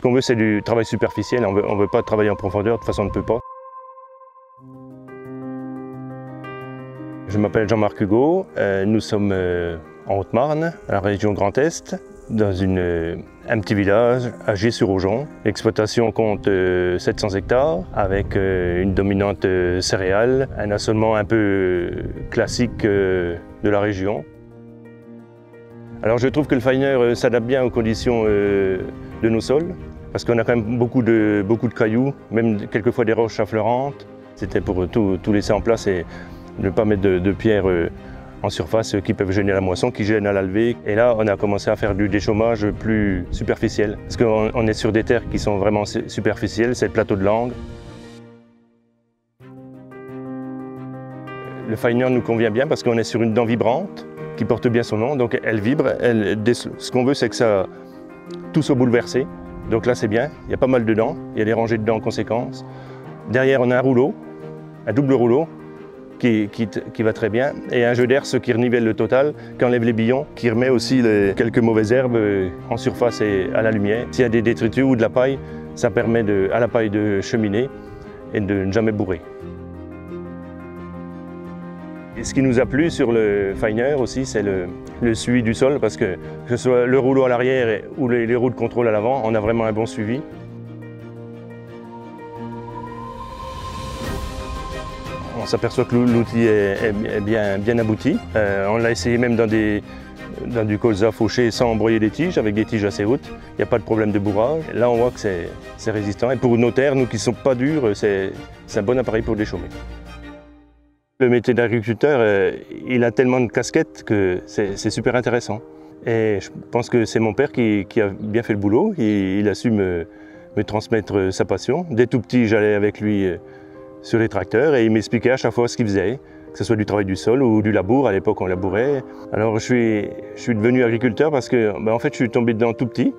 qu'on veut, c'est du travail superficiel, on veut pas travailler en profondeur, de toute façon on ne peut pas. Je m'appelle Jean-Marc Hugo, nous sommes en Haute-Marne, à la région Grand Est, dans un petit village à Gé-sur-Aujon. L'exploitation compte 700 hectares avec une dominante céréale, un assolement un peu classique de la région. Alors je trouve que le Finer s'adapte bien aux conditions de nos sols, parce qu'on a quand même beaucoup de cailloux, même quelquefois des roches affleurantes. C'était pour tout laisser en place et ne pas mettre de pierres en surface qui peuvent gêner la moisson, qui gênent à la levée. Et là, on a commencé à faire du déchômage plus superficiel, parce qu'on est sur des terres qui sont vraiment superficielles, c'est le plateau de Langres. Le Finer nous convient bien parce qu'on est sur une dent vibrante qui porte bien son nom, donc elle vibre. Ce qu'on veut, c'est que tout soit bouleversé. Donc là, c'est bien, il y a pas mal de dents, il y a des rangées de dents en conséquence. Derrière, on a un rouleau, un double rouleau, qui va très bien, et un jeu d'air, ce qui renivelle le total, qui enlève les billons, qui remet aussi quelques mauvaises herbes en surface et à la lumière. S'il y a des détritus ou de la paille, ça permet à la paille de cheminer et de ne jamais bourrer. Et ce qui nous a plu sur le Finer aussi, c'est le suivi du sol, parce que ce soit le rouleau à l'arrière ou les roues de contrôle à l'avant, on a vraiment un bon suivi. On s'aperçoit que l'outil est bien abouti. On l'a essayé même dans du colza fauché sans broyer des tiges, avec des tiges assez hautes. Il n'y a pas de problème de bourrage. Là, on voit que c'est résistant. Et pour nos terres, nous qui ne sont pas dures, c'est un bon appareil pour déchaumer. Le métier d'agriculteur, il a tellement de casquettes que c'est super intéressant. Et je pense que c'est mon père qui a bien fait le boulot. Il a su me transmettre sa passion. Dès tout petit, j'allais avec lui sur les tracteurs et il m'expliquait à chaque fois ce qu'il faisait, que ce soit du travail du sol ou du labour. À l'époque, on labourait. Alors je suis devenu agriculteur parce que en fait, je suis tombé dedans tout petit.